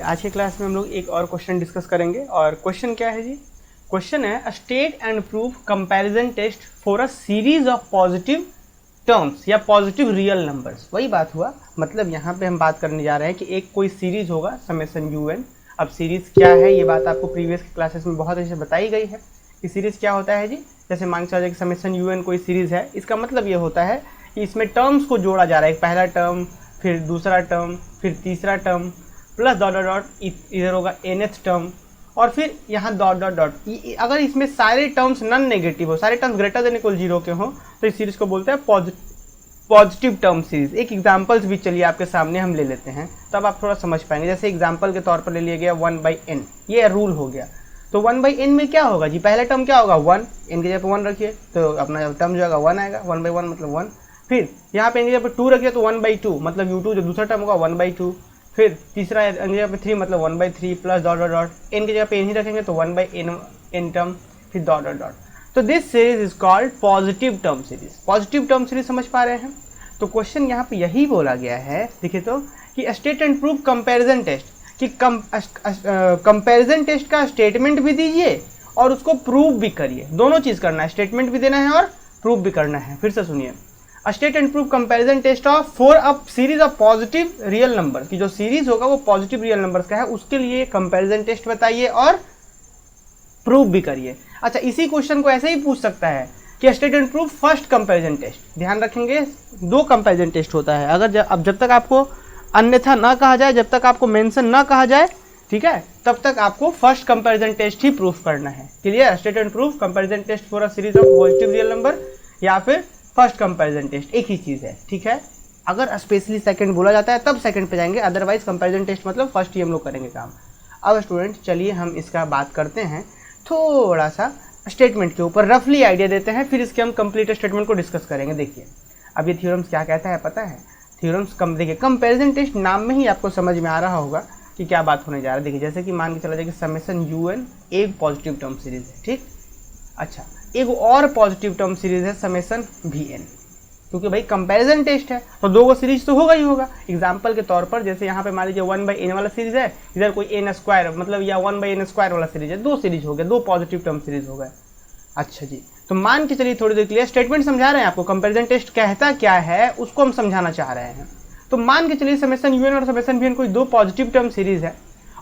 आज की क्लास में हम लोग एक और क्वेश्चन डिस्कस करेंगे। और क्वेश्चन क्या है जी? क्वेश्चन है state and prove comparison test for a series of positive terms या पॉजिटिव रियल नंबर्स। वही बात हुआ, मतलब यहाँ पे हम बात करने जा रहे हैं कि एक कोई सीरीज होगा समेसन un। अब सीरीज क्या है ये बात आपको प्रीवियस क्लासेस में बहुत अच्छे से बताई गई है कि सीरीज क्या होता है जी। जैसे मान के चलिए कि समेसन un कोई सीरीज है, इसका मतलब ये होता है कि इसमें टर्म्स को जोड़ा जा रहा है, एक पहला टर्म, फिर दूसरा टर्म, फिर तीसरा term, plus dot dot dot इधर होगा nth टर्म, और फिर यहाँ डॉट डॉट डॉट। अगर इसमें सारे टर्म्स नॉन नेगेटिव हो, सारे टर्म्स ग्रेटर देन इक्वल 0 के हो, तो इस सीरीज को बोलते हैं पॉजिटिव टर्म सीरीज। एक एग्जांपल्स भी चलिए आपके सामने हम ले लेते हैं, तब आप थोड़ा समझ पाएंगे। जैसे एग्जांपल के तौर पर ले लिया गया 1/n, ये रूल हो गया। तो 1/n में क्या होगा जी? पहला टर्म क्या होगा? 1, n की जगह पर 1 रखिए तो अपना टर्म जो होगा 1 आएगा, 1/1 मतलब 1। फिर यहाँ पे n की जगह पर 2 रखिए तो 1/2 मतलब u2 जो दूसरा टर्म होगा 1/2। फिर तीसरा n की जगह पे 3 मतलब 1/3 plus dot dot dot, n की जगह पे n ही रखेंगे तो 1/n टर्म, फिर डॉट डॉट डॉट। तो this series is called positive term series. Positive term series समझ पा रहे हैं? तो क्वेश्चन यहाँ पे यही बोला गया है, देखिए तो, कि state and prove comparison test, कि कंपैरिजन टेस्ट का स्टेटमेंट भी दीजिए और उसको प्रूव भी करिए। दोनों चीज करना है, स्टेटमेंट भी देना है और प्रूव भी करना है। फिर से सुनिए, state and prove comparison test of for a series of positive real number, की जो सीरीज होगा वो पॉजिटिव रियल नंबर्स का है, उसके लिए कंपैरिजन टेस्ट बताइए और प्रूव भी करिए। अच्छा, इसी क्वेश्चन को ऐसे ही पूछ सकता है कि state and prove first comparison test. ध्यान रखेंगे, दो कंपैरिजन टेस्ट होता है। अगर जब तक आपको अन्यथा ना कहा जाए, जब तक आपको मेंशन ना कहा जाए, ठीक है, तब तक आपको फर्स्ट कंपैरिजन टेस्ट ही प्रूफ करना है। Clear? State and prove comparison test for a series of positive real number या फिर फर्स्ट कंपैरिजन टेस्ट, एक ही चीज है, ठीक है। अगर स्पेशली सेकंड बोला जाता है तब सेकंड पे जाएंगे, अदरवाइज कंपैरिजन टेस्ट मतलब फर्स्ट ही हम लोग करेंगे काम। अब स्टूडेंट चलिए हम इसका बात करते हैं, थोड़ा सा स्टेटमेंट के ऊपर रफली आइडिया देते हैं, फिर इसके हम कंप्लीट स्टेटमेंट को डिस्कस करेंगे। देखिए अब ये थ्योरम्स क्या कहता है पता है? थ्योरम्स देखिए, कंपैरिजन टेस्ट नाम में ही आपको समझ में आ रहा होगा कि क्या बात होने जा रहा है। देखिए जैसे कि मान के चला जाए कि समेसन un एक पॉजिटिव टर्म सीरीज है, ठीक। अच्छा, एक और पॉजिटिव टर्म सीरीज है समेसन vn, क्योंकि भाई कंपैरिजन टेस्ट है तो दो को सीरीज तो होगा ही होगा। एग्जांपल के तौर पर जैसे यहाँ पे मान लीजिए 1/n वाला सीरीज है, इधर कोई n² मतलब या 1/n² वाला सीरीज है, दो सीरीज हो गए, दो पॉजिटिव टर्म सीरीज हो गए। अच्छा जी, तो मान के चलिए थोड़ी देर के लिए स्टेटमेंट समझा रहे हैं आपको, कंपैरिजन टेस्ट कहता क्या है उसको हम समझाना चाह रहे हैं। तो मान के चलिए समेसन un और समेसन vn कोई दो पॉजिटिव टर्म सीरीज है,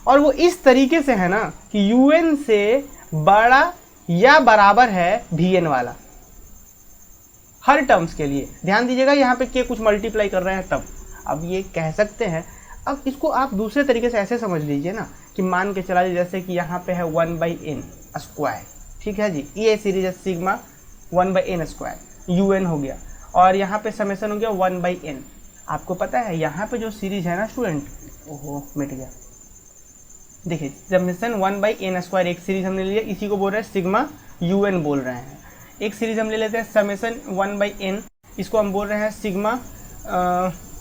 और वो इस तरीके से है ना कि un से बड़ा या बराबर है vn वाला हर टर्म्स के लिए। ध्यान दीजिएगा यहाँ पे के कुछ मल्टीप्लाई कर रहे हैं तब, अब ये कह सकते हैं। अब इसको आप दूसरे तरीके से ऐसे समझ लीजिए ना कि मान के चला जैसे कि यहाँ पे है 1/n², ठीक है जी, ये सीरीज है सिग्मा 1/n² un हो गया, और यहाँ पे समेसन हो गया 1/n। आपको पता है यहाँ पे जो सीरीज है ना स्टूडेंट, ओहो मिट गया, देखिए समेसन 1/n² एक सीरीज हमने लिया, इसी को बोल रहे हैं सिग्मा un बोल रहे हैं। एक सीरीज हम ले लेते हैं समेसन 1/n, इसको हम बोल रहे हैं सिग्मा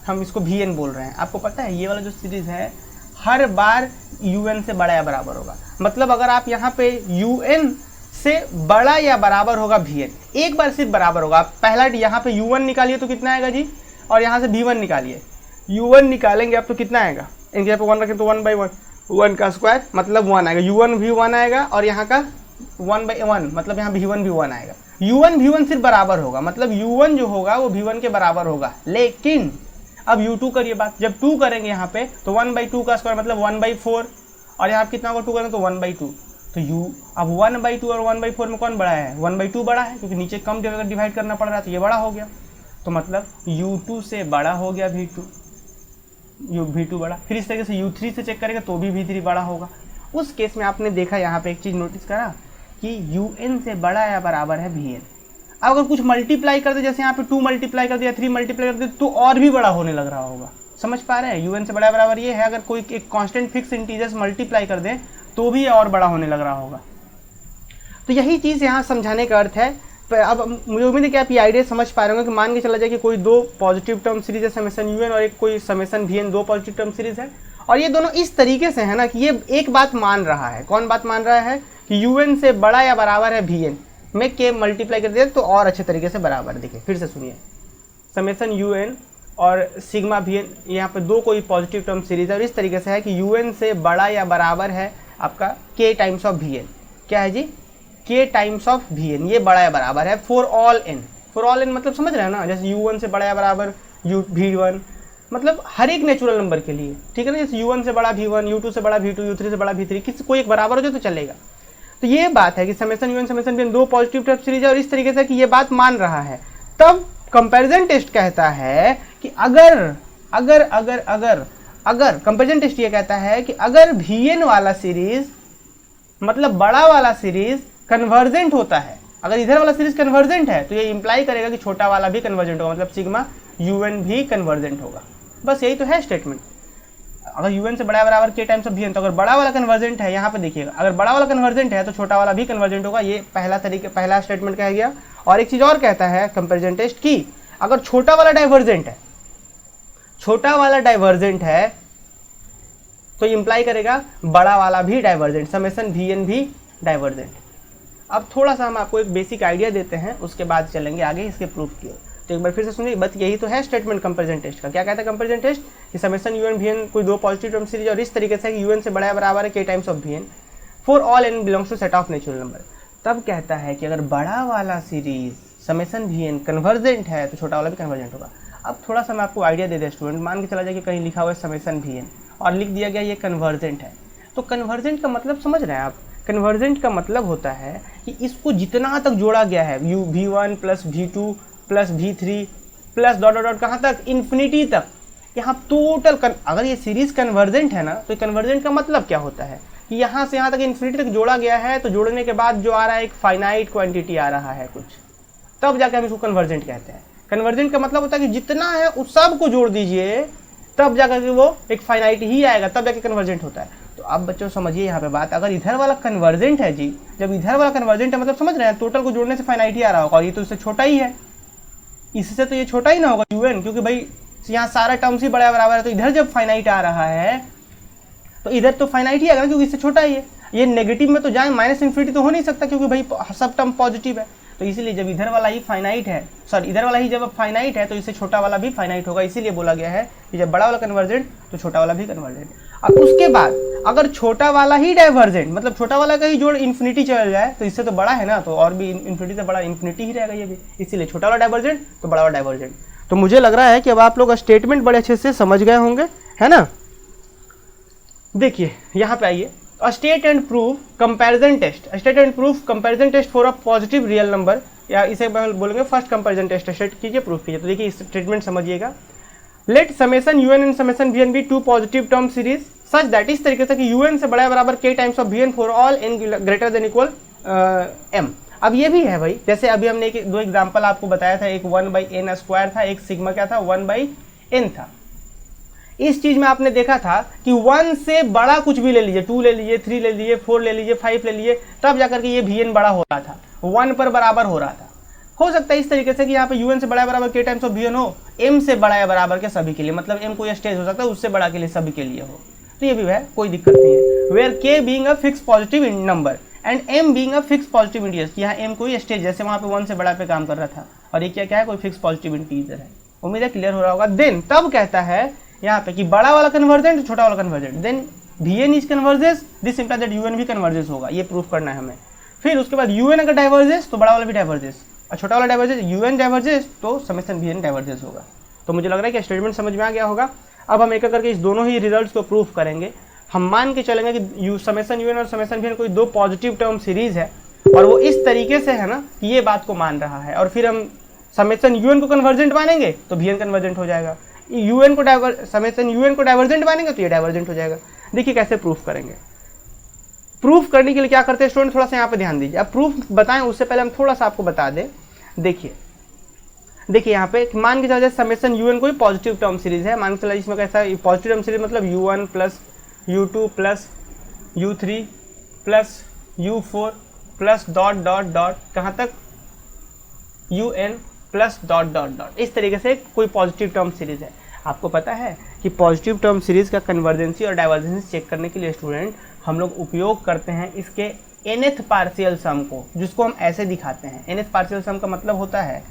हम इसको vn बोल रहे हैं। आपको पता है ये वाला जो सीरीज है हर बार un से बड़ा या बराबर होगा, मतलब अगर आप यहाँ पे un से बड़ा या बराबर होगा vn, एक बार सिर्फ बराबर होगा। आप पहला यहाँ पे u1 निकालिए तो कितना आएगा जी, और यहाँ से v1 निकालिए, u1 निकालेंगे आप तो कितना आएगा, इनके यहाँ पे 1 रखें तो 1/1 का स्क्वायर मतलब 1 आएगा, u1 भी 1 आएगा, और यहाँ का 1/1 मतलब यहाँ v1 भी 1 आएगा। u1 v1 सिर्फ बराबर होगा, मतलब u1 जो होगा वो v1 के बराबर होगा। लेकिन अब u2 करिए बात, जब 2 करेंगे यहाँ पे तो 1/2 का स्क्वायर मतलब 1/4, और यहाँ कितना होगा 2 करेंगे तो 1/2। तो अब 1/2 और 1/4 में कौन बड़ा है? 1/2 बड़ा है, क्योंकि नीचे कम जगह डिवाइड करना पड़ रहा है तो ये बड़ा हो गया। तो मतलब u2 से बड़ा हो गया v2 बड़ा। फिर इस तरीके से u3 से चेक करेंगे तो भी v3 बड़ा होगा। उस केस में आपने देखा यहाँ पे एक चीज नोटिस करा कि un से बड़ा या बराबर है vn। अब अगर कुछ मल्टीप्लाई कर दे, जैसे यहाँ पे 2 मल्टीप्लाई कर दिया, 3 मल्टीप्लाई कर दे, तो और भी बड़ा होने लग रहा होगा। समझ पा रहे हैं? un से बड़ा बराबर ये है, अगर कोई एक कांस्टेंट फिक्स इंटीजर्स मल्टीप्लाई कर दे तो भी और बड़ा होने लग रहा होगा। तो यही चीज यहाँ समझाने का अर्थ है। अब मुझे उम्मीद है कि आप ये आइडिया समझ पा रहे होंगे कि मान के चला जाए कि कोई दो पॉजिटिव टर्म सीरीज है समेसन un और एक कोई समेसन vn, दो पॉजिटिव टर्म सीरीज है, और ये दोनों इस तरीके से है ना कि ये एक बात मान रहा है। कौन बात मान रहा है? कि un से बड़ा या बराबर है vn में के मल्टीप्लाई कर दिया तो और अच्छे तरीके से बराबर। देखिए फिर से सुनिए, समेसन un और सिग्मा भी एन, यहाँ पे दो कोई पॉजिटिव टर्म सीरीज है और इस तरीके से है कि यू एन से बड़ा या बराबर है आपका के टाइम्स ऑफ वी एन। क्या है जी? के टाइम्स ऑफ वी एन, ये बड़ा या बराबर है for all n. For all n मतलब समझ रहे हैं ना, जैसे यू वन से बड़ा या बराबर यू वी वन, मतलब हर एक नेचुरल नंबर के लिए, ठीक है ना। जैसे u1 से बड़ा v1, u2 से बड़ा v2, u3 से बड़ा v3, किसी कोई एक बराबर हो जाए तो चलेगा। तो ये बात है कि समेशन u1 समेशन v1 दो पॉजिटिव टर्म सीरीज है और इस तरीके से कि ये बात मान रहा है। तब कंपैरिजन टेस्ट कहता है कि अगर अगर अगर अगर अगर कंपैरिजन टेस्ट ये कहता है कि अगर vn वाला सीरीज मतलब बड़ा वाला सीरीज कन्वर्जेंट होता है, अगर इधर वाला सीरीज कन्वर्जेंट है तो ये इंप्लाई करेगा कि छोटा वाला भी कन्वर्जेंट होगा, मतलब सिग्मा un भी कन्वर्जेंट होगा। बस यही तो है स्टेटमेंट। अगर un से बड़ा बराबर के टाइम्स ऑफ vn, तो अगर बड़ा वाला कन्वर्जेंट है, यहाँ पे देखिएगा, अगर बड़ा वाला कन्वर्जेंट है तो छोटा वाला भी कन्वर्जेंट होगा। ये पहला स्टेटमेंट कह गया। और एक चीज और कहता है कंपैरिजन टेस्ट की, अगर छोटा वाला डाइवर्जेंट है, छोटा वाला डाइवर्जेंट है तो इंप्लाई करेगा बड़ा वाला भी डाइवर्जेंट, समेशन vn भी डाइवर्जेंट। अब थोड़ा सा हम आपको एक बेसिक आइडिया देते हैं, उसके बाद चलेंगे आगे इसके प्रूफ की ओर। तो एक बार फिर से सुनिए, बस यही तो है स्टेटमेंट कंपैरिजन टेस्ट का। क्या कहता है कंपैरिजन टेस्ट कि समेशन un vn कोई दो पॉजिटिव टर्म सीरीज और इस तरीके से कि un से बड़ा बराबर है के times of vn for all n belongs to set of natural number. तब कहता है कि अगर बड़ा वाला सीरीज समेशन vn कन्वर्जेंट है तो छोटा वाला भी कन्वर्जेंट होगा। अब थोड़ा सा मैं आपको आइडिया दे दें स्टूडेंट, मान के चला जाए कि कहीं लिखा हुआ है समेशन vn और लिख दिया गया ये कन्वर्जेंट है, तो कन्वर्जेंट का मतलब समझ रहे हैं आप? कन्वर्जेंट का मतलब होता है कि इसको जितना तक जोड़ा गया है v1 plus v2 plus v3 plus dot dot कहाँ तक, इन्फिनिटी तक, यहाँ टोटल अगर ये सीरीज कन्वर्जेंट है ना, तो कन्वर्जेंट का मतलब क्या होता है कि यहाँ से यहाँ तक इन्फिनिटी तक जोड़ा गया है, तो जोड़ने के बाद जो आ रहा है एक फाइनाइट क्वांटिटी आ रहा है कुछ, तब जाके हम इसको कन्वर्जेंट कहते हैं। कन्वर्जेंट का मतलब होता है कि जितना है उस सब को जोड़ दीजिए, तब जाकर के वो एक फाइनाइट ही आएगा, तब जाके कन्वर्जेंट होता है। तो अब बच्चों समझिए यहाँ पे बात, अगर इधर वाला कन्वर्जेंट है जी, जब इधर वाला कन्वर्जेंट है मतलब समझ रहे हैं टोटल को जोड़ने से फाइनाइट ही आ रहा होगा, और ये तो इससे छोटा ही है, इससे तो ये छोटा ही ना होगा un, क्योंकि भाई यहाँ सारा टर्म्स ही बड़ा बराबर है, तो इधर जब फाइनाइट आ रहा है तो इधर तो फाइनाइट ही आएगा ना, क्योंकि इससे छोटा ही है। ये नेगेटिव में तो जाए, माइनस इन्फिनिटी तो हो नहीं सकता, क्योंकि भाई सब टर्म पॉजिटिव है। तो इसीलिए जब इधर वाला ही फाइनाइट है, सॉरी इधर वाला ही जब फाइनाइट है तो इससे छोटा वाला भी फाइनाइट होगा। इसीलिए बोला गया है कि जब बड़ा वाला कन्वर्जेंट तो छोटा वाला भी कन्वर्जेंट। अब उसके बाद अगर छोटा वाला ही डाइवर्जेंट, मतलब छोटा वाला का ही जोड़ इन्फिनिटी चल जाए, तो इससे तो बड़ा है ना, तो और भी इन्फिनिटी से बड़ा इन्फिनिटी ही रहेगा ये भी, इसीलिए छोटा वाला डाइवर्जेंट तो बड़ा वाला डाइवर्जेंट। तो मुझे लग रहा है कि अब आप लोग स्टेटमेंट बड़े अच्छे से समझ गए होंगे, है ना। देखिए यहाँ पे आइए, state and proof comparison test, state and proof comparison test for a positive real number, या इसे बोलेंगे फर्स्ट कंपैरिजन टेस्ट। स्टेट कीजिए, प्रूफ कीजिए। तो देखिए स्टेटमेंट समझिएगा, let summation un and summation vn be two positive term series such that, इस तरीके से कि un से बड़ा बराबर k times of vn for all n greater than equal m। अब ये भी है भाई, जैसे अभी हमने दो एग्जांपल आपको बताया था, एक 1/n² था, एक सिग्मा क्या था 1/n था। इस चीज में आपने देखा था कि 1 से बड़ा कुछ भी ले लीजिए, 2 ले लीजिए, 3 ले लीजिए, 4 ले लीजिए, 5 ले लीजिए, तब जाकर के ये vn बड़ा हो रहा था, 1 पर बराबर हो रहा था। हो सकता है इस तरीके से कि यहाँ पे un से बड़ा बराबर k टाइम्स ऑफ vn हो, m से बड़ा या बराबर के सभी के लिए, मतलब m कोई स्टेज हो सकता है उससे बड़ा के लिए सभी के लिए हो, तो ये भी है, कोई दिक्कत नहीं है। Where k being a fix positive number and m being a fix positive integer, यहाँ m कोई स्टेज, जैसे वहाँ पे 1 से बड़ा पे काम कर रहा था, और ये क्या है, कोई फिक्स पॉजिटिव इंटीजर है। उम्मीद है क्लियर हो रहा होगा। देन तब कहता है यहाँ पे कि बड़ा वाला कन्वर्जेंट छोटा वाला convergent, then vn is converges, this implies that un भी कन्वर्जेस होगा, ये प्रूफ करना है हमें। फिर उसके बाद un अगर डाइवर्जेस तो बड़ा वाला भी डाइवर्जेस, और छोटा वाला डाइवर्जेस, un डाइवर्जेस तो समेशन vn डाइवर्जेस होगा। तो मुझे लग रहा है कि स्टेटमेंट समझ में आ गया होगा। अब हम एक करके इस दोनों ही रिजल्ट्स को प्रूफ करेंगे। हम मान के चलेंगे कि समेशन un और समेशन vn कोई दो पॉजिटिव टर्म सीरीज है, और वो इस तरीके से है ना कि ये बात को मान रहा है, और फिर हम समेशन un को कन्वर्जेंट मानेंगे तो vn कन्वर्जेंट हो जाएगा, un को समेशन un को डाइवर्जेंट मानेंगे तो ये डाइवर्जेंट हो जाएगा। देखिए कैसे प्रूफ करेंगे। प्रूफ करने के लिए क्या करते हैं स्टूडेंट, थोड़ा सा यहाँ पे ध्यान दीजिए। अब प्रूफ बताएं उससे पहले हम थोड़ा सा आपको बता दें। देखिए यहाँ पे मान के चला समेशन un कोई पॉजिटिव टर्म सीरीज है, मान के चला इसमें कैसा पॉजिटिव टर्म सीरीज मतलब u1 plus u2 plus u3 plus u4 plus dot dot dot कहाँ तक un plus dot dot dot, इस तरीके से कोई पॉजिटिव टर्म सीरीज है। आपको पता है कि पॉजिटिव टर्म सीरीज का कन्वर्जेंसी और डाइवर्जेंसी चेक करने के लिए स्टूडेंट हम लोग उपयोग करते हैं इसके nth पार्शियल सम को, जिसको हम ऐसे दिखाते हैं। nth पार्शियल सम का मतलब होता है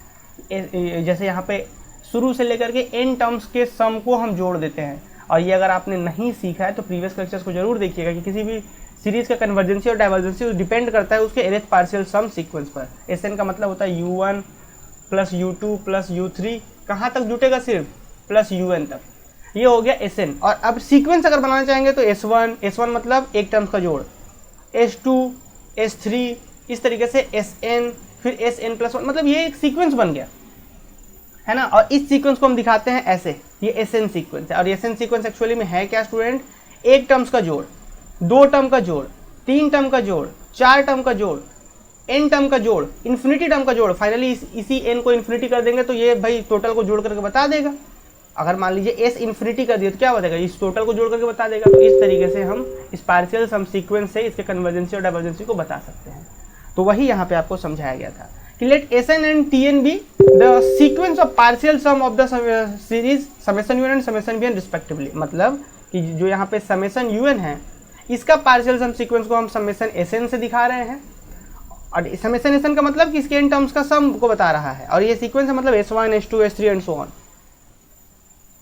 जैसे यहाँ पे शुरू से लेकर के n टर्म्स के सम को हम जोड़ देते हैं। और ये अगर आपने नहीं सीखा है तो प्रीवियस लेक्चर्स को जरूर देखिएगा कि किसी भी सीरीज का कन्वर्जेंसी और डाइवर्जेंसी डिपेंड करता है उसके nth पार्शियल सम सीक्वेंस पर। Sn का मतलब होता है u1 plus u2 plus u3, कहाँ तक जुटेगा, सिर्फ प्लस un तक। ये हो गया Sn। और अब सीक्वेंस अगर बनाना चाहेंगे तो S1 मतलब एक टर्म्स का जोड़, S2 S3 इस तरीके से Sn, फिर Sn+1, मतलब ये एक सीक्वेंस बन गया है ना। और इस सीक्वेंस को हम दिखाते हैं ऐसे, ये Sn सीक्वेंस है। और Sn सीक्वेंस एक्चुअली में है क्या स्टूडेंट, एक टर्म्स का जोड़, दो टर्म का जोड़, तीन टर्म का जोड़, चार टर्म का जोड़, n टर्म का जोड़, इन्फिनिटी टर्म का जोड़। फाइनली इसी n को इन्फिनिटी कर देंगे तो ये भाई टोटल को जोड़ करके बता देगा। अगर मान लीजिए s इन्फिनिटी कर दिया तो क्या बताएगा, इस टोटल को जोड़ करके बता देगा। तो इस तरीके से हम इस पार्शियल सम सीक्वेंस से इसके कन्वर्जेंसी और डाइवर्जेंसी को बता सकते हैं। तो वही यहाँ पे आपको समझाया गया था कि let Sn and Tn be the sequence of partial sum of the series summation un and summation bn respectively. मतलब कि जो यहाँ पे समेशन un है इसका पार्शियल सम सीक्वेंस को हम समेशन Sn से दिखा रहे हैं। और समेशन Sn का मतलब कि इसके n टर्म्स का सम को बता रहा है। और ये सीक्वेंस है मतलब S1 S2 S3 and so on.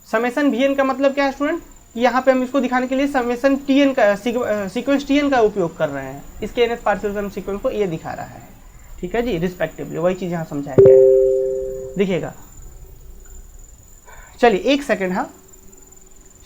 Summation bn का मतलब क्या है स्टूडेंट, यहाँ पे हम इसको दिखाने के लिए समेशन Tn का सीक्वेंस Tn का उपयोग कर रहे हैं। इसके nth पार्शियल सम सीक्वेंस को ये दिखा रहा है, ठीक है जी, रिस्पेक्टिवली। वही चीज़ यहाँ समझाया गया है, दिखेगा। चलिए एक सेकेंड, हाँ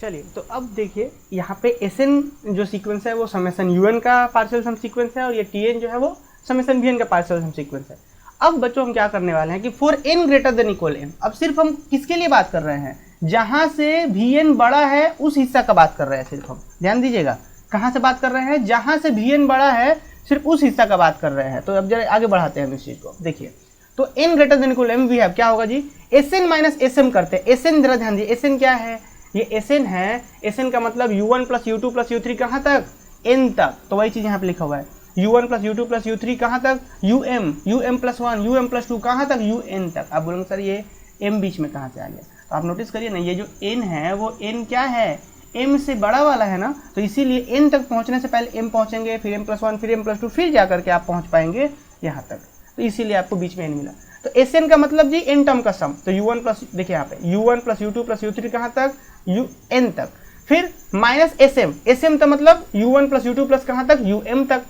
चलिए। तो अब देखिए यहाँ पे Sn जो सीक्वेंस है वो समेशन un का पार्शियल सम सीक्वेंस है और ये Tn जो है वो समेशन bn का पार्शियल सम सीक्वेंस है। अब बच्चों हम क्या करने वाले हैं कि for n greater than equal m, अब सिर्फ हम किसके लिए बात कर रहे हैं, जहां से Vn बड़ा है उस हिस्सा का बात कर रहे हैं सिर्फ हम। ध्यान दीजिएगा, कहां से बात कर रहे हैं, जहां से Vn बड़ा है सिर्फ उस हिस्सा का बात कर रहे हैं। तो अब जरा आगे बढ़ाते हैं हम इस चीज को। देखिए तो n greater than equal m we have क्या होगा जी, Sn माइनस Sm करते हैं। Sn जरा ध्यान दीजिए, Sn क्या है, ये Sn है। Sn का मतलब u1 plus u2 plus u3 कहाँ तक, n तक। तो वही चीज यहाँ पे लिखा हुआ है, u1 plus u2 plus u3 कहाँ तक, um+1 um+2 कहाँ तक, un तक। आप बोलेंगे सर ये m बीच में कहाँ से आ गया, तो आप नोटिस करिए ना, ये जो n है वो n क्या है, m से बड़ा वाला है ना। तो इसीलिए n तक पहुँचने से पहले m पहुँचेंगे, फिर m+1 फिर m+2 फिर जा करके आप पहुँच पाएंगे यहाँ तक। तो इसीलिए आपको बीच में n मिला। तो Sn का मतलब जी n टर्म का सम। तो u1 प्लस, देखिए यहाँ पे u1 plus u2 plus u3 कहाँ तक, un तक। फिर माइनस Sm का मतलब u1 प्लस u2 प्लस कहाँ तक, um तक।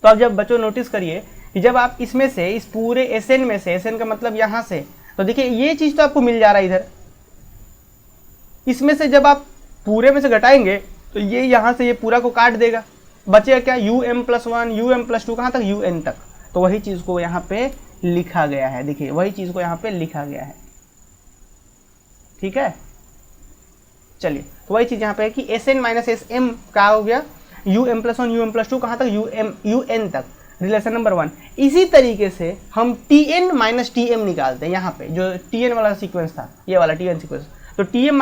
तो अब जब बच्चों नोटिस करिए कि जब आप इसमें से इस पूरे Sn में से, Sn का मतलब यहाँ से, तो देखिए ये चीज़ तो आपको मिल जा रहा है इधर। इसमें से जब आप पूरे में से घटाएंगे तो ये यहाँ से ये पूरा को काट देगा, बचेगा क्या, um+1 um+2 कहाँ तक, un तक। तो वही चीज़ को यहाँ पे लिखा गया है, देखिए वही चीज़ को यहाँ पे लिखा गया है, ठीक है। चलिए तो वही चीज़ यहाँ पे है कि Sn माइनस Sm का हो गया um+1 um+2 कहाँ तक, un तक, रिलेशन नंबर 1। इसी तरीके से हम Tn माइनस Tm निकालते हैं। यहाँ पे जो Tn वाला सीक्वेंस था, ये वाला Tn सीक्वेंस, तो Tn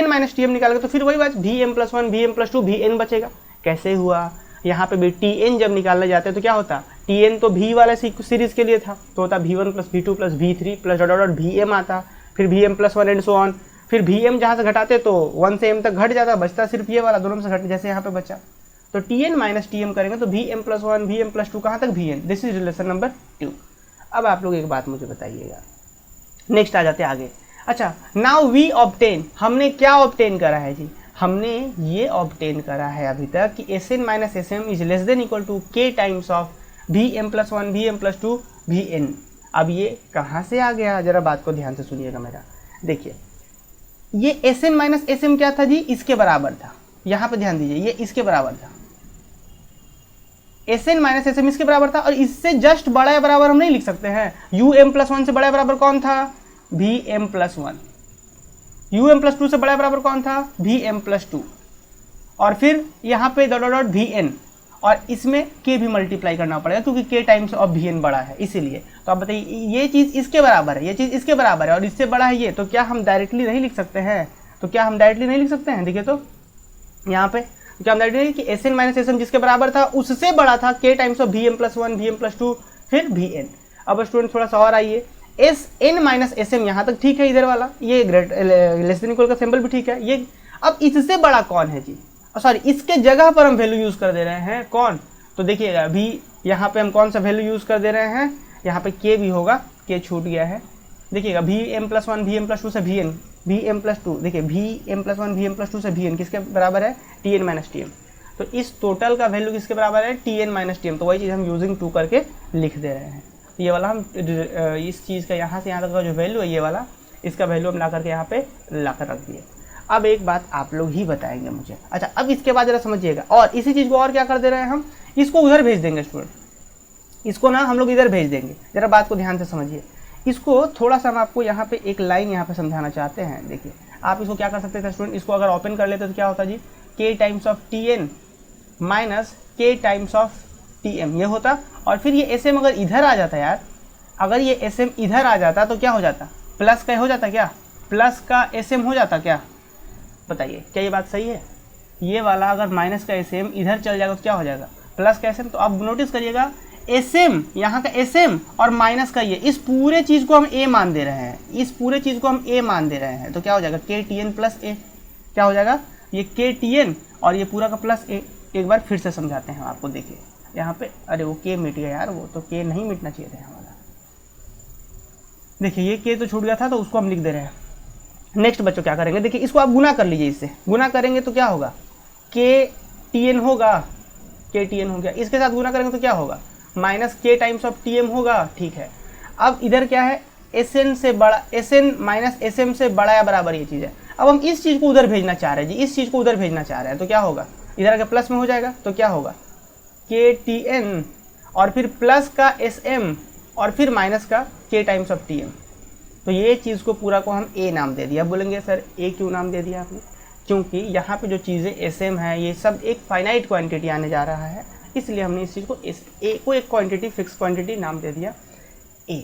माइनस Tm निकालेंगे तो फिर वही बात, Vm+1 Vm+2 Vn बचेगा। कैसे हुआ, यहाँ पे भी Tn जब निकालने जाते हैं तो क्या होता, Tn तो V वाले सीरीज के लिए था, तो होता V1 plus V2 plus V3 plus dot Vm आता, फिर Vm+1 एंड सो ऑन। फिर Vm जहाँ से घटाते तो 1 से m तक घट जाता, बचता सिर्फ ये वाला, दोनों से घट, जैसे यहाँ पे बचा। तो Tn माइनस Tm करेंगे तो Vm+1 Vm+2 कहाँ तक, Vn। This is relation number 2। अब आप लोग एक बात मुझे बताइएगा, नेक्स्ट आ जाते हैं आगे। अच्छा, नाउ वी ऑब्टेन, हमने क्या ऑब्टेन करा है जी, हमने ये ऑब्टेन करा है अभी तक कि Sn minus Sm is less than equal to k times of Vm+1 Vm+2 Vn। अब ये कहाँ से आ गया, जरा बात को ध्यान से सुनिएगा मेरा। देखिए ये Sn माइनस Sm क्या था जी, इसके बराबर था। यहाँ पे ध्यान दीजिए, ये इसके बराबर था, Sn माइनस Sm इसके बराबर था। और इससे जस्ट बड़ा या बराबर हम नहीं लिख सकते हैं, um+1 से बड़ा या बराबर कौन था, Vm+1। um+2 से बड़ा बराबर कौन था, Vm+2। और फिर यहाँ पे डॉट डॉट Vn, और इसमें k भी मल्टीप्लाई करना पड़ेगा क्योंकि k टाइम्स ऑफ Vn बड़ा है इसीलिए। तो आप बताइए ये चीज़ इसके बराबर है, ये चीज़ इसके बराबर है और इससे बड़ा है ये, तो क्या हम डायरेक्टली नहीं लिख सकते हैं, देखिए तो यहाँ पे क्या हम डायरेक्टली कि Sn माइनस Sm जिसके बराबर था उससे बड़ा था k times of Vm+1 Vm+2 फिर Vn। अब स्टूडेंट थोड़ा सा और आइए, Sn माइनस Sm यहाँ तक ठीक है, इधर वाला ये ग्रेट लेस देन इक्वल का सिंबल भी ठीक है। ये अब इससे बड़ा कौन है जी, सॉरी इसके जगह पर हम वैल्यू यूज़ कर दे रहे हैं कौन, तो देखिएगा अभी यहाँ पे हम कौन सा वैल्यू यूज़ कर दे रहे हैं, यहाँ पे k भी होगा, k छूट गया है, देखिएगा Vm+1 Vm+2 से Vn, Vm+2, देखिए Vm+1 Vm+2 से Vn किसके बराबर है, Tn - Tm। तो इस टोटल का वैल्यू किसके बराबर है, Tn - Tm। तो वही चीज़ हम यूजिंग 2 करके लिख दे रहे हैं। तो ये वाला हम इस चीज़ का यहाँ से यहाँ तक का जो वैल्यू है ये वाला, इसका वैल्यू हम ला करके यहाँ पे ला कर रख दिए। अब एक बात आप लोग ही बताएंगे मुझे, अच्छा अब इसके बाद जरा समझिएगा, और इसी चीज़ को और क्या कर दे रहे हैं हम, इसको उधर भेज देंगे स्टूडेंट, इसको ना हम लोग इधर भेज देंगे। जरा बात को ध्यान से समझिए, इसको थोड़ा सा हम आपको यहाँ पे एक लाइन यहाँ पे समझाना चाहते हैं। देखिए आप इसको क्या कर सकते थे स्टूडेंट, इसको अगर ओपन कर लेते तो क्या होता जी, k times of Tn minus k times of Tm ये होता, और फिर ये Sm अगर इधर आ जाता यार, अगर ये Sm इधर आ जाता तो क्या हो जाता, प्लस का हो जाता, क्या प्लस का Sm हो जाता क्या, बताइए क्या ये बात सही है। ये वाला अगर माइनस का Sm इधर चल जाएगा तो क्या हो जाएगा, प्लस का Sm। तो अब नोटिस करिएगा Sm, यहाँ का Sm और माइनस का ये, इस पूरे चीज़ को हम a मान दे रहे हैं, इस पूरे चीज़ को हम a मान दे रहे हैं। तो क्या हो जाएगा, KTn प्लस a, क्या हो जाएगा ये KTn और ये पूरा का प्लस a। एक बार फिर से समझाते हैं आपको, देखिए यहाँ पे, अरे वो k मिट गया यार, वो तो k नहीं मिटना चाहिए था यहाँ वाला। देखिए ये k तो छूट गया था तो उसको हम लिख दे रहे हैं। नेक्स्ट बच्चों क्या करेंगे, देखिए इसको आप गुना कर लीजिए, इससे गुना करेंगे तो क्या होगा, KTn होगा, KTn हो गया, इसके साथ गुना करेंगे तो क्या होगा, minus k times of Tm होगा, ठीक है। अब इधर क्या है, Sn से बड़ा, Sn माइनस Sm से बड़ा या बराबर ये चीज़ है। अब हम इस चीज़ को उधर भेजना चाह रहे हैं जी, इस चीज़ को उधर भेजना चाह रहे हैं, तो क्या होगा, इधर आके प्लस में हो जाएगा, तो क्या होगा KTn और फिर प्लस का Sm और फिर माइनस का k टाइम्स ऑफ Tm। तो ये चीज़ को पूरा को हम a नाम दे दिया। बोलेंगे सर a क्यों नाम दे दिया आपने, क्योंकि यहाँ पे जो चीज़ें Sm है ये सब एक फाइनाइट क्वांटिटी आने जा रहा है, इसलिए हमने इस चीज़ को a को एक क्वांटिटी, फिक्स क्वांटिटी नाम दे दिया a।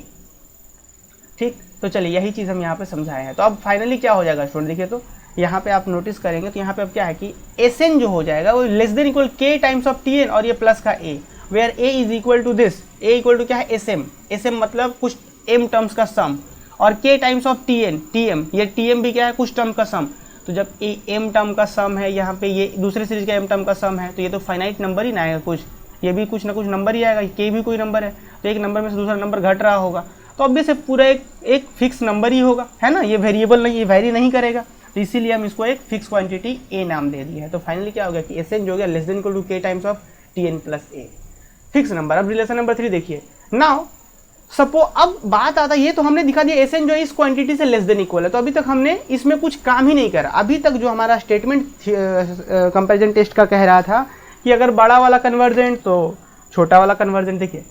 ठीक, तो चलिए यही चीज़ हम यहाँ पे समझाए हैं। तो अब फाइनली क्या हो जाएगा स्टूडेंट, देखिए तो यहाँ पे आप नोटिस करेंगे तो यहाँ पे अब क्या है कि Sn जो हो जाएगा वो less than equal k times of Tn और ये प्लस का a, where a is equal to this, a equal to क्या है Sm, Sm मतलब कुछ m टर्म्स का सम, और k टाइम्स ऑफ Tm, ये Tm भी क्या है, कुछ टर्म का सम। तो जब a m टर्म का सम है, यहाँ पे ये दूसरे सीरीज का m टर्म का सम है, तो ये तो फाइनाइट नंबर ही ना आएगा कुछ, ये भी कुछ ना कुछ नंबर ही आएगा, k भी कोई नंबर है, तो एक नंबर में से दूसरा नंबर घट रहा होगा, तो अब से पूरा एक फिक्स नंबर ही होगा, है ना, ये वेरिएबल नहीं, ये वेरी नहीं करेगा, तो इसीलिए हम इसको एक फिक्स क्वांटिटी a नाम दे दिया है। तो फाइनली क्या हो गया कि Sn जो हो गया less than equal to k times of Tn plus a, fix number. अब रिलेशन नंबर 3 देखिए, नाउ सपोज, अब बात आता है, ये तो हमने दिखा दिया Sn जो इस क्वांटिटी से लेस देन इक्वल है, तो अभी तक हमने इसमें कुछ काम ही नहीं करा। अभी तक जो हमारा स्टेटमेंट कंपैरिजन टेस्ट का कह रहा था कि अगर बड़ा वाला कन्वर्जेंट तो छोटा वाला कन्वर्जेंट, देखिए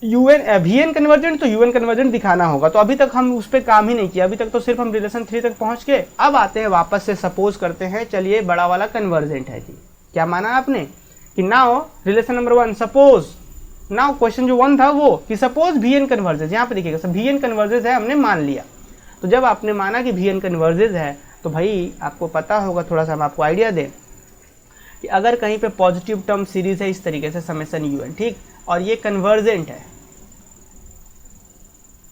Vn कन्वर्जेंट तो Un कन्वर्जेंट दिखाना होगा, तो अभी तक हम उस पर काम ही नहीं किया। अभी तक तो सिर्फ हम रिलेशन 3 तक पहुंच के अब आते हैं वापस से, सपोज करते हैं, चलिए बड़ा वाला कन्वर्जेंट है जी, क्या माना आपने कि now relation number 1, suppose, now question जो 1 था वो कि सपोज Vn कन्वर्जेस, यहाँ पे देखिएगा Vn कन्वर्जेस है, हमने मान लिया। तो जब आपने माना कि Vn कन्वर्जेस है तो भाई आपको पता होगा, थोड़ा सा हम आपको आइडिया दें कि अगर कहीं पे पॉजिटिव टर्म सीरीज है इस तरीके से समेशन Un, ठीक, और ये कन्वर्जेंट है,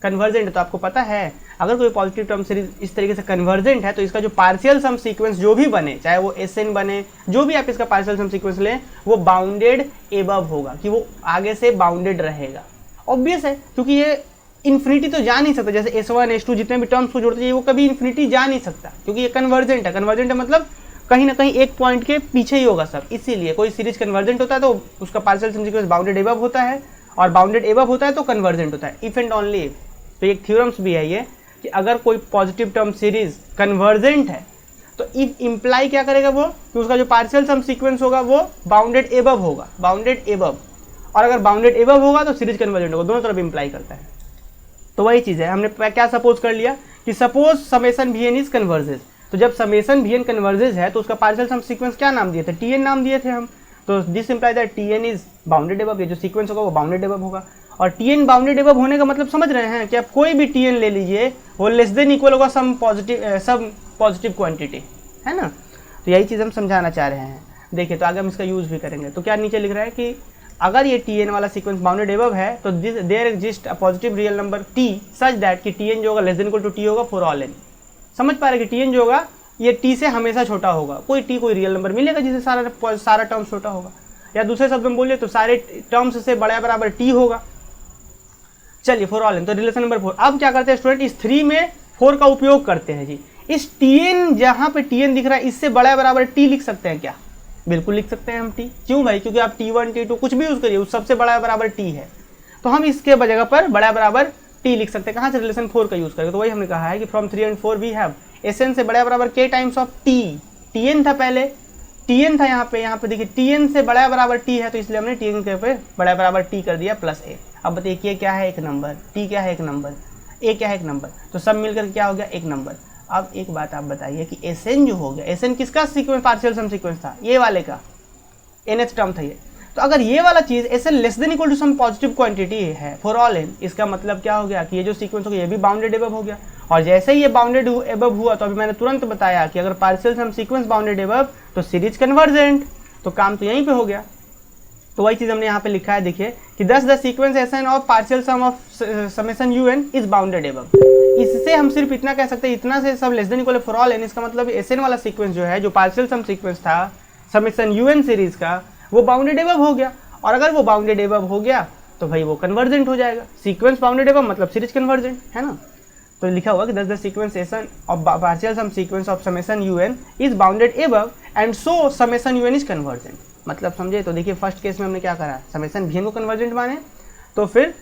कन्वर्जेंट है, तो आपको पता है अगर कोई पॉजिटिव टर्म सीरीज इस तरीके से कन्वर्जेंट है तो इसका जो पार्शियल सम सीक्वेंस जो भी बने, चाहे वो Sn बने, जो भी आप इसका पार्शियल सम सीक्वेंस लें, वो बाउंडेड एबव होगा, कि वो आगे से बाउंडेड रहेगा। ऑब्वियस है, क्योंकि ये इन्फिनिटी तो जा नहीं सकता, जैसे S1 S2 जितने भी टर्म्स को जोड़ते हैं वो कभी इन्फिनिटी जा नहीं सकता, क्योंकि ये कन्वर्जेंट है। कन्वर्जेंट है मतलब कहीं ना कहीं एक पॉइंट के पीछे ही होगा सब, इसीलिए कोई सीरीज कन्वर्जेंट होता है तो उसका partial sum sequence bounded above होता है, और बाउंडेड एबव होता है तो कन्वर्जेंट होता है, इफ एंड ओनली इफ। तो एक थ्योरम्स भी है ये कि अगर कोई पॉजिटिव टर्म सीरीज कन्वर्जेंट है तो इफ इम्प्लाई क्या करेगा वो कि उसका जो पार्शियल सम सीक्वेंस होगा वो बाउंडेड एबव होगा, बाउंडेड एबव, और अगर बाउंडेड एबव होगा तो सीरीज कन्वर्जेंट होगा, दोनों तरफ इम्प्लाई करता है। तो वही चीज़ है, हमने क्या सपोज कर लिया कि suppose summation Vn is converges, तो जब समेशन Vn कन्वर्जेस है तो उसका पार्शियल सम सीक्वेंस क्या नाम दिए थे, Tn नाम दिए थे हम, तो this imply that Tn is bounded above, ये जो सीक्वेंस होगा वो बाउंडेड एबव होगा। और Tn बाउंडेड एबव होने का मतलब समझ रहे हैं कि आप कोई भी Tn ले लीजिए वो लेस देन इक्वल होगा सम पॉजिटिव क्वांटिटी, है ना। तो यही चीज़ हम समझाना चाह रहे हैं। देखिए तो आगे हम इसका यूज़ भी करेंगे। तो क्या नीचे लिख रहा है कि अगर ये Tn वाला सीक्वेंस बाउंडेड एबव है तो there exist a positive real number T such that कि Tn जो होगा less than equal to T होगा फॉर ऑल n। समझ पा रहे कि Tn जो होगा ये T से हमेशा छोटा होगा, कोई रियल नंबर मिलेगा जिसे सारा टर्म छोटा होगा, या दूसरे शब्द में बोलिए तो सारे टर्म्स से बड़ा बराबर T होगा। चलिए फॉर ऑल एन, तो रिलेशन नंबर 4। अब क्या करते हैं स्टूडेंट, इस 3 में 4 का उपयोग करते हैं जी। इस Tn, जहां पे Tn दिख रहा है, इससे बड़ा बराबर T लिख सकते हैं क्या? बिल्कुल लिख सकते हैं हम T। क्यों भाई? क्योंकि आप T1 T2 कुछ भी यूज करिए, उस सबसे बड़ा बराबर T है, तो हम इसके जगह पर बड़ा बराबर T लिख सकते हैं। कहां से? रिलेशन 4 का यूज करके। तो वही हमने कहा है कि from 3 and 4 we have Sn से बड़ा बराबर K times of T। Tn था पहले, Tn था यहाँ पे देखिए Tn से बड़ा बराबर T है, तो इसलिए हमने Tn के पे बड़ा बराबर T कर दिया प्लस A। अब बताइए K क्या है? एक नंबर, T क्या है? एक नंबर, A क्या है? एक नंबर, तो सब मिलकर क्या हो गया? एक नंबर। अब एक बात आप बताइए कि Sn जो हो गया, Sn किसका सीक्वेंस, पार्शियल सम सीक्वेंस था? ये वाले का, nth टर्म था ये। तो अगर ये वाला चीज Sn less than equal to some positive quantity है फॉर ऑल n, इसका मतलब क्या हो गया कि ये जो सीक्वेंस हो गया ये भी बाउंडेड एबव हो गया। और जैसे ही ये बाउंडेड एबव हुआ, तो अभी मैंने तुरंत बताया कि अगर partial sum sequence bounded above तो सीरीज कन्वर्जेंट, तो काम तो यहीं पे हो गया। तो वही चीज हमने यहाँ पे लिखा है, देखिए कि thus the sequence Sn of partial sum of summation un is bounded above. इससे हम सिर्फ इतना कह सकते हैं, इतना से सब less than equal for all n, इसका मतलब Sn वाला सीक्वेंस जो है, जो पार्शियल सम सीक्वेंस था समेशन un सीरीज का, वो बाउंडेड एबव हो गया। और अगर वो बाउंडेड एबव हो गया तो भाई वो कन्वर्जेंट हो जाएगा। सीक्वेंस बाउंडेड एबव मतलब सीरीज कन्वर्जेंट, है ना। तो लिखा हुआ कि the sequence Sn of partial sum sequence of summation un is bounded above and so summation un is convergent. मतलब समझे? तो देखिए फर्स्ट केस में हमने क्या करा, समेशन Vn को कन्वर्जेंट माने, तो फिर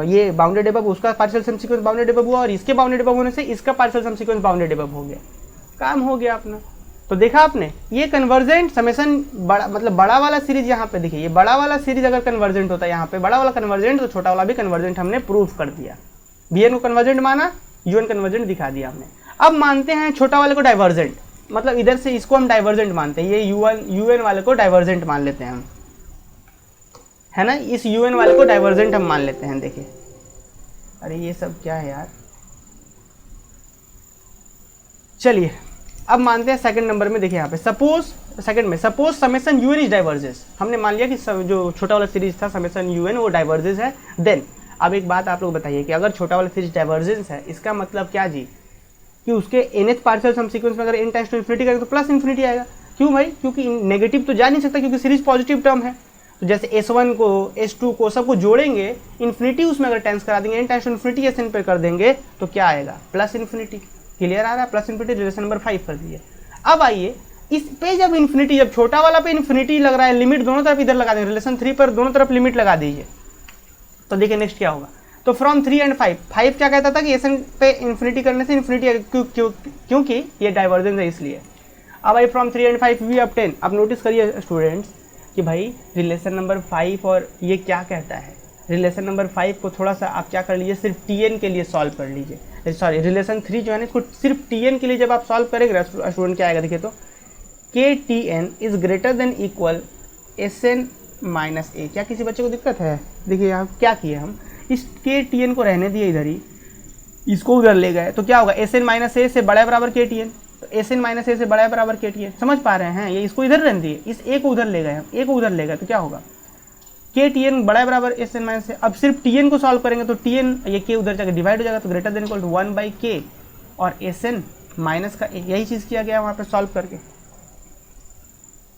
ये बाउंडेड एबव, उसका partial sum sequence bounded above हुआ, और इसके बाउंडेड एबव होने से इसका partial sum sequence bounded above हो गया, काम हो गया अपना। तो देखा आपने, ये कन्वर्जेंट समेशन बड़ा, मतलब बड़ा वाला सीरीज यहाँ पे देखिए, ये बड़ा वाला सीरीज अगर कन्वर्जेंट होता है यहाँ पे, बड़ा वाला कन्वर्जेंट, तो छोटा वाला भी कन्वर्जेंट हमने प्रूफ कर दिया। Vn को कन्वर्जेंट माना, un कन्वर्जेंट दिखा दिया हमने। अब मानते हैं छोटा वाले को डाइवर्जेंट, मतलब इधर से इसको हम डाइवर्जेंट मानते हैं, ये un वाले को डाइवर्जेंट मान लेते हैं हम, है ना। इस un वाले को डाइवर्जेंट हम मान लेते हैं। देखिए, अरे ये सब क्या है यार। चलिए अब मानते हैं सेकंड नंबर में, देखिए यहाँ पे सपोज सेकंड में, suppose summation un is diverges. हमने मान लिया कि जो छोटा वाला सीरीज था समेशन un वो डाइवर्जेस है। देन अब एक बात आप लोग बताइए कि अगर छोटा वाला सीरीज डाइवर्जेंस है, इसका मतलब क्या जी, कि उसके nth पार्शियल सम सीक्वेंस में अगर n टेंड्स टू इन्फिनिटी करेंगे तो प्लस इन्फिनिटी आएगा। क्यों भाई? क्योंकि नेगेटिव तो जा नहीं सकता, क्योंकि सीरीज पॉजिटिव टर्म है। तो जैसे S1 को S2 को सबको जोड़ेंगे, इन्फिनिटी उसमें अगर टेंस करा देंगे, n tends to infinity Sn पे कर देंगे, तो क्या आएगा? Plus infinity. क्लियर आ रहा है? Plus infinity. रिलेशन नंबर 5 कर दिए। अब आइए इस पे, जब इन्फिनिटी, जब छोटा वाला पे इन्फिनिटी लग रहा है, लिमिट दोनों तरफ इधर लगा देंगे, रिलेशन 3 पर दोनों तरफ लिमिट लगा दीजिए, तो देखिए नेक्स्ट क्या होगा। तो फ्रॉम 3 एंड 5, 5 क्या कहता था कि Sn पे इन्फिनिटी करने से इन्फिनिटी, क्योंकि ये डाइवर्जेंस है इसलिए। अब भाई फ्रॉम 3 एंड 5 वी ऑब्टेन। अब नोटिस करिए स्टूडेंट्स कि भाई रिलेशन नंबर 5 और ये क्या कहता है, रिलेशन नंबर 5 को थोड़ा सा आप क्या कर लीजिए, सिर्फ Tn के लिए सॉल्व कर लीजिए। सॉरी, रिलेशन 3 जो है ना, इसको सिर्फ Tn के लिए जब आप सॉल्व करेंगे स्टूडेंट क्या आएगा, देखिए तो KTn is greater than equal Sn minus A। क्या किसी बच्चे को दिक्कत है? देखिए यहाँ क्या किए हम, इस KTn को रहने दिए इधर ही, इसको उधर ले गए, तो क्या होगा, Sn माइनस A से बड़ा बराबर KTn, तो Sn माइनस A से बड़ा बराबर KTn। समझ पा रहे हैं? ये इसको इधर रहने दिए, इस A को उधर ले गए हम, A को उधर ले गए, तो क्या होगा, KTn बड़ा बराबर Sn माइनस A। अब सिर्फ Tn को सॉल्व करेंगे तो Tn, ये K उधर जाकर डिवाइड हो जाएगा, तो greater than equal to 1/K और Sn माइनस का A। यही चीज़ किया गया वहाँ पे सॉल्व करके।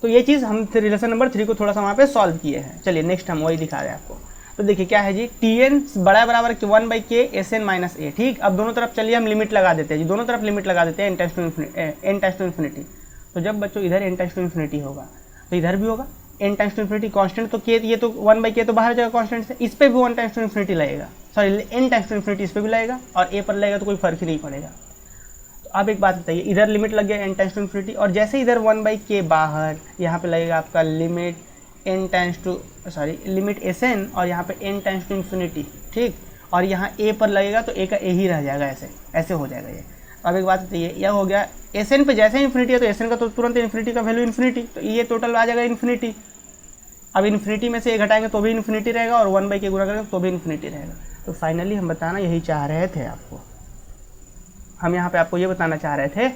तो ये चीज़ हम रिलेशन नंबर 3 को थोड़ा सा वहाँ पे सॉल्व किए हैं। चलिए नेक्स्ट हम वही दिखा रहे हैं आपको। तो देखिए क्या है जी, Tn बड़ा बराबर 1/K Sn माइनस A। ठीक, अब दोनों तरफ चलिए हम लिमिट लगा देते हैं जी, दोनों तरफ लिमिट लगा देते हैं n टेंड्स टू इन्फिनिटी। तो जब बच्चों इधर n टेंड्स टू इन्फिनिटी होगा तो इधर भी होगा n tends to infinity constant, तो K, ये तो 1/K तो बाहर जाएगा कांस्टेंट से, इस पे भी 1 टेंड्स टू इन्फिनिटी लगेगा, sorry n tends to infinity इस पे भी लगेगा, और A पर लगेगा तो कोई फर्क ही नहीं पड़ेगा। अब एक बात बताइए, इधर लिमिट लग गया n टेंड्स टू इन्फिनिटी, और जैसे इधर 1/K बाहर, यहाँ पे लगेगा आपका limit n tends to, sorry limit Sn, और यहाँ पे n टेंड्स टू इन्फिनिटी। ठीक, और यहाँ A पर लगेगा तो A का A ही रह जाएगा, ऐसे हो जाएगा ये। अब एक बात बताइए, यह हो गया Sn पे जैसे इन्फिनिटी है तो Sn का तो तुरंत इन्फिनिटी का वैल्यू इन्फिनिटी, तो ये टोटल आ जाएगा इन्फिनिटी। अब इन्फिनिटी में से A घटाएंगे तो भी इन्फिनिटी रहेगा, और 1/K गुणा करेंगे तो भी इन्फिनिटी रहेगा। तो फाइनली हम बताना यही चाह रहे थे आपको, हम यहाँ पे आपको ये बताना चाह रहे थे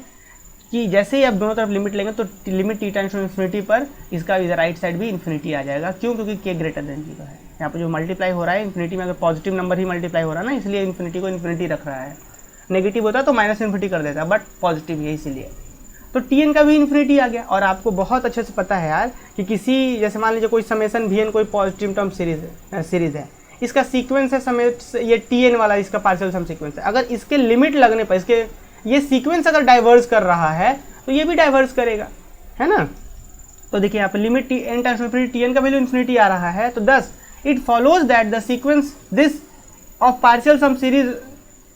कि जैसे ही आप दोनों तरफ लिमिट लेंगे तो limit T tends to infinity पर इसका इधर राइट साइड भी इन्फिनिटी आ जाएगा। क्यों? क्योंकि K ग्रेटर देन 0 है। यहाँ पे जो मल्टीप्लाई हो रहा है इन्फिनिटी में, अगर पॉजिटिव नंबर ही मल्टीप्लाई हो रहा है ना, इसलिए इन्फिनिटी को इन्फिनिटी रख रहा है। नेगेटिव होता तो माइनस इन्फिनिटी कर देता, बट पॉजिटिव है इसीलिए। तो Tn का भी इन्फिनिटी आ गया। और आपको बहुत अच्छे से पता है यार कि किसी, जैसे मान लीजिए कोई समेशन Vn कोई पॉजिटिव टर्म सीरीज है, इसका सीक्वेंस है समेत ये Tn वाला इसका पार्शियल सम सीक्वेंस है, अगर इसके लिमिट लगने पर इसके ये सीक्वेंस अगर डाइवर्स कर रहा है तो ये भी डाइवर्स करेगा, है ना। तो देखिए यहाँ पे limit n times infinity Tn का वैल्यू इन्फिनिटी आ रहा है, तो thus it follows that the sequence this of partial sum series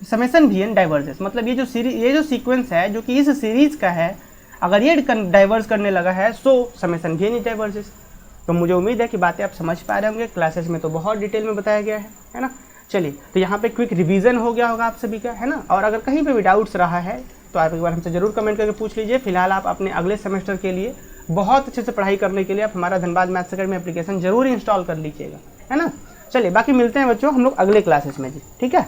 summation Vn diverges. मतलब ये जो सीक्वेंस है जो कि इस सीरीज का है, अगर ये डाइवर्स करने लगा है सो समेशन Vn इज डाइवर्जेस। तो मुझे उम्मीद है कि बातें आप समझ पा रहे होंगे, क्लासेस में तो बहुत डिटेल में बताया गया है ना। चलिए, तो यहाँ पे क्विक रिवीजन हो गया होगा आप सभी का, है ना। और अगर कहीं पे भी डाउट्स रहा है तो आप एक बार हमसे जरूर कमेंट करके पूछ लीजिए। फिलहाल आप अपने अगले सेमेस्टर के लिए बहुत अच्छे से पढ़ाई करने के लिए आप हमारा धनबाद मैथ्स अकेडमी एप्लीकेशन जरूर इंस्टॉल कर लीजिएगा, है ना। चलिए, बाकी मिलते हैं बच्चों हम लोग अगले क्लासेस में जी, ठीक है।